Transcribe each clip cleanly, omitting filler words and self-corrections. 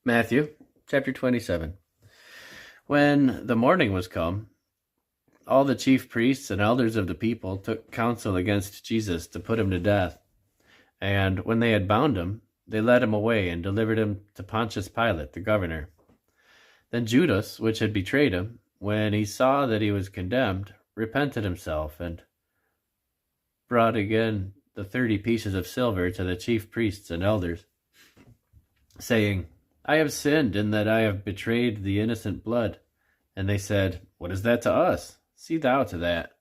Matthew chapter 27. When the morning was come, all the chief priests and elders of the people took counsel against Jesus to put him to death. And when they had bound him, they led him away and delivered him to Pontius Pilate, the governor. Then Judas, which had betrayed him, when he saw that he was condemned, repented himself and brought again the 30 pieces of silver to the chief priests and elders, saying, I have sinned in that I have betrayed the innocent blood. And they said, What is that to us? See thou to that.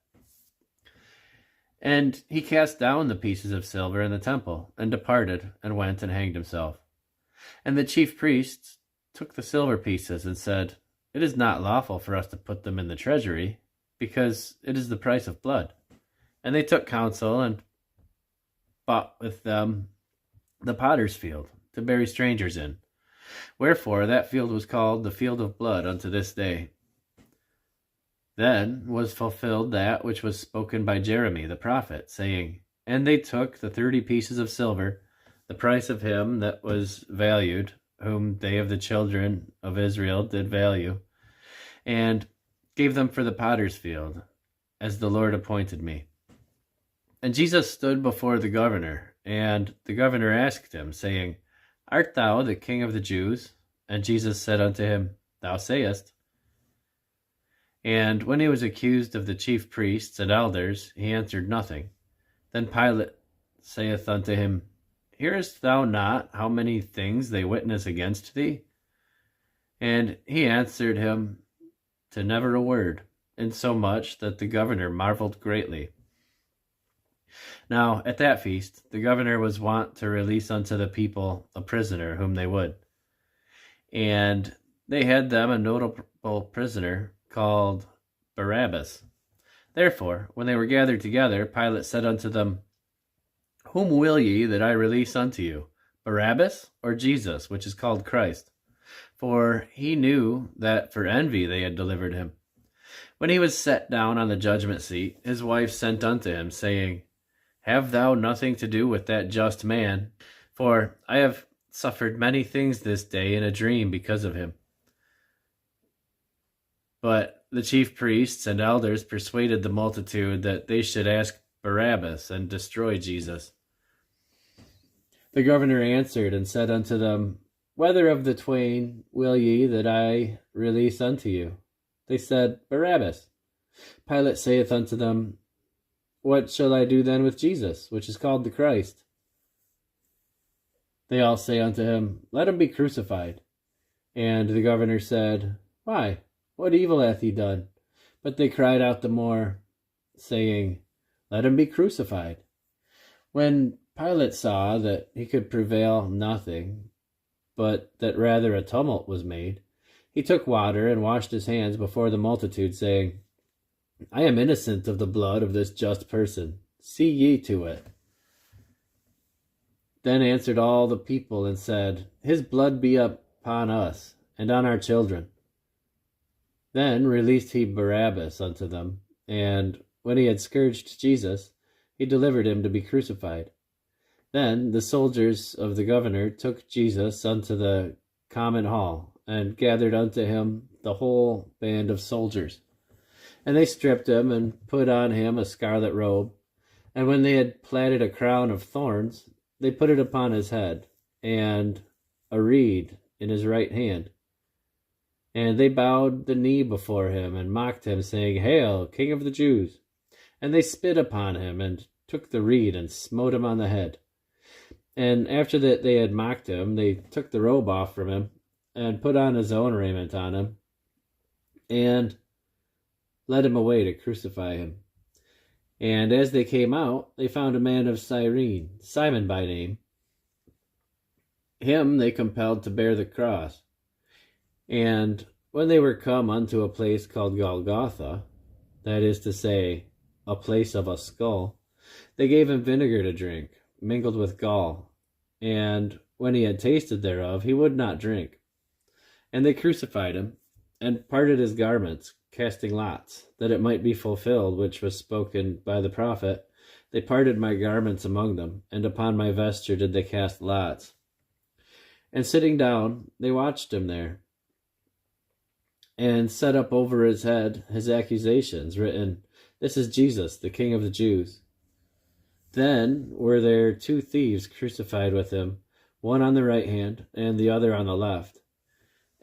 And he cast down the pieces of silver in the temple, and departed, and went and hanged himself. And the chief priests took the silver pieces, and said, It is not lawful for us to put them in the treasury, because it is the price of blood. And they took counsel, and bought with them the potter's field, to bury strangers in. Wherefore that field was called the field of blood unto this day. Then was fulfilled that which was spoken by Jeremy the prophet, saying, And they took the 30 pieces of silver, the price of him that was valued, whom they of the children of Israel did value, and gave them for the potter's field, as the Lord appointed me. And Jesus stood before the governor, and the governor asked him, saying, Art thou the King of the Jews? And Jesus said unto him, Thou sayest. And when he was accused of the chief priests and elders, he answered nothing. Then Pilate saith unto him, Hearest thou not how many things they witness against thee? And he answered him to never a word, insomuch that the governor marveled greatly. Now at that feast the governor was wont to release unto the people a prisoner whom they would. And they had them a notable prisoner called Barabbas. Therefore, when they were gathered together, Pilate said unto them, Whom will ye that I release unto you, Barabbas or Jesus, which is called Christ? For he knew that for envy they had delivered him. When he was set down on the judgment seat, his wife sent unto him, saying, Have thou nothing to do with that just man? For I have suffered many things this day in a dream because of him. But the chief priests and elders persuaded the multitude that they should ask Barabbas and destroy Jesus. The governor answered and said unto them, Whether of the twain will ye that I release unto you? They said, Barabbas. Pilate saith unto them, What shall I do then with Jesus, which is called the Christ? They all say unto him, Let him be crucified. And the governor said, Why? What evil hath he done? But they cried out the more, saying, Let him be crucified. When Pilate saw that he could prevail nothing, but that rather a tumult was made, he took water and washed his hands before the multitude, saying, I am innocent of the blood of this just person. See ye to it. Then answered all the people and said, His blood be upon us and on our children. Then released he Barabbas unto them, and when he had scourged Jesus, he delivered him to be crucified. Then the soldiers of the governor took Jesus unto the common hall, and gathered unto him the whole band of soldiers. And they stripped him, and put on him a scarlet robe. And when they had platted a crown of thorns, they put it upon his head, and a reed in his right hand. And they bowed the knee before him, and mocked him, saying, Hail, King of the Jews! And they spit upon him, and took the reed, and smote him on the head. And after that they had mocked him, they took the robe off from him, and put on his own raiment on him, and led him away to crucify him. And as they came out, they found a man of Cyrene, Simon by name. Him they compelled to bear the cross. And when they were come unto a place called Golgotha, that is to say, a place of a skull, they gave him vinegar to drink, mingled with gall. And when he had tasted thereof, he would not drink. And they crucified him, and parted his garments, casting lots, that it might be fulfilled which was spoken by the prophet, They parted my garments among them, and upon my vesture did they cast lots. And sitting down, they watched him there, and set up over his head his accusations, written, "This is Jesus, the King of the Jews." Then were there two thieves crucified with him, one on the right hand, and the other on the left.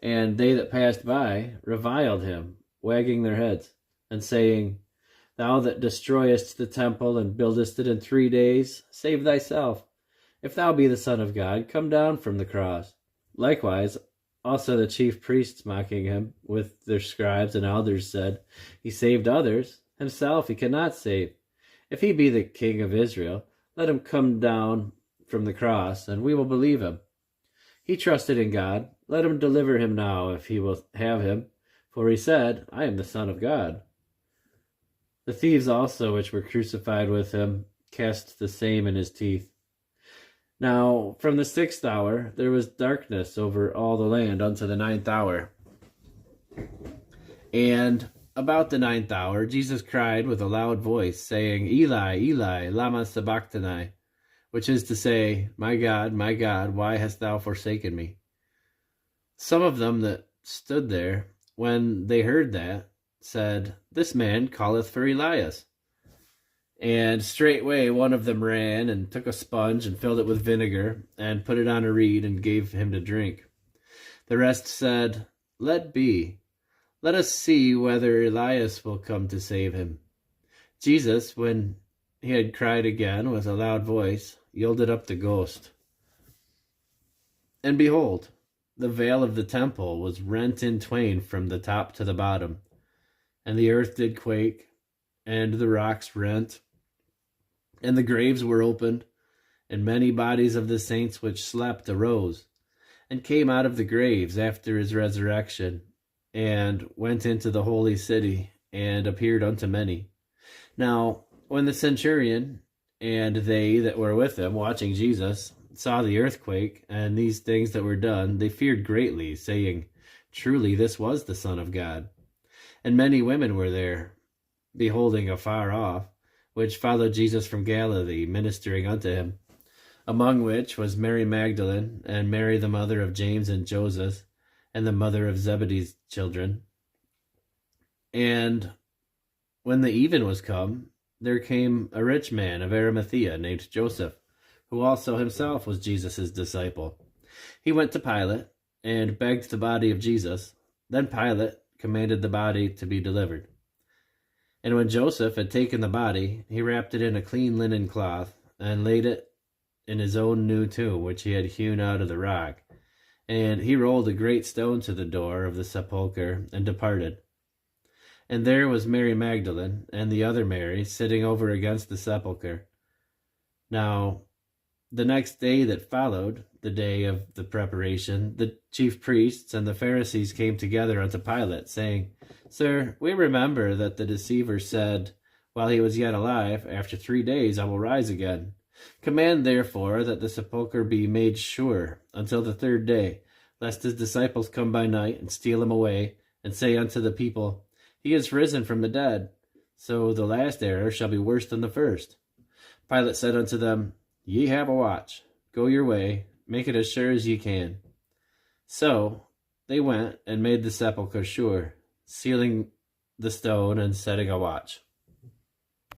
And they that passed by reviled him, wagging their heads, and saying, "Thou that destroyest the temple, and buildest it in 3 days, save thyself. If thou be the Son of God, come down from the cross." Likewise, also the chief priests mocking him with their scribes and elders said, "He saved others, himself he cannot save. If he be the King of Israel, let him come down from the cross, and we will believe him. He trusted in God, let him deliver him now, if he will have him. For he said, I am the Son of God." The thieves also, which were crucified with him, cast the same in his teeth. Now from the 6th hour there was darkness over all the land unto the 9th hour. And about the 9th hour Jesus cried with a loud voice, saying, "Eli, Eli, lama sabachthani," which is to say, my God, why hast thou forsaken me?" Some of them that stood there, when they heard that, said, "This man calleth for Elias." And straightway one of them ran and took a sponge and filled it with vinegar and put it on a reed and gave him to drink. The rest said, "Let be. Let us see whether Elias will come to save him." Jesus, when he had cried again with a loud voice, yielded up the ghost. And behold, the veil of the temple was rent in twain from the top to the bottom, and the earth did quake, and the rocks rent, and the graves were opened, and many bodies of the saints which slept arose, and came out of the graves after his resurrection, and went into the holy city, and appeared unto many. Now, when the centurion and they that were with him, watching Jesus, saw the earthquake, and these things that were done, they feared greatly, saying, "Truly this was the Son of God." And many women were there, beholding afar off, which followed Jesus from Galilee, ministering unto him, among which was Mary Magdalene, and Mary the mother of James and Joseph, and the mother of Zebedee's children. And when the even was come, there came a rich man of Arimathea named Joseph, who also himself was Jesus' disciple. He went to Pilate, and begged the body of Jesus. Then Pilate commanded the body to be delivered. And when Joseph had taken the body, he wrapped it in a clean linen cloth, and laid it in his own new tomb, which he had hewn out of the rock. And he rolled a great stone to the door of the sepulchre, and departed. And there was Mary Magdalene, and the other Mary, sitting over against the sepulchre. Now, the next day that followed, the day of the preparation, the chief priests and the Pharisees came together unto Pilate, saying, "Sir, we remember that the deceiver said, while he was yet alive, After 3 days I will rise again. Command therefore that the sepulchre be made sure until the 3rd day, lest his disciples come by night and steal him away, and say unto the people, He is risen from the dead. So the last error shall be worse than the first." Pilate said unto them, "Ye have a watch. Go your way, make it as sure as ye can." So they went and made the sepulchre sure, sealing the stone and setting a watch.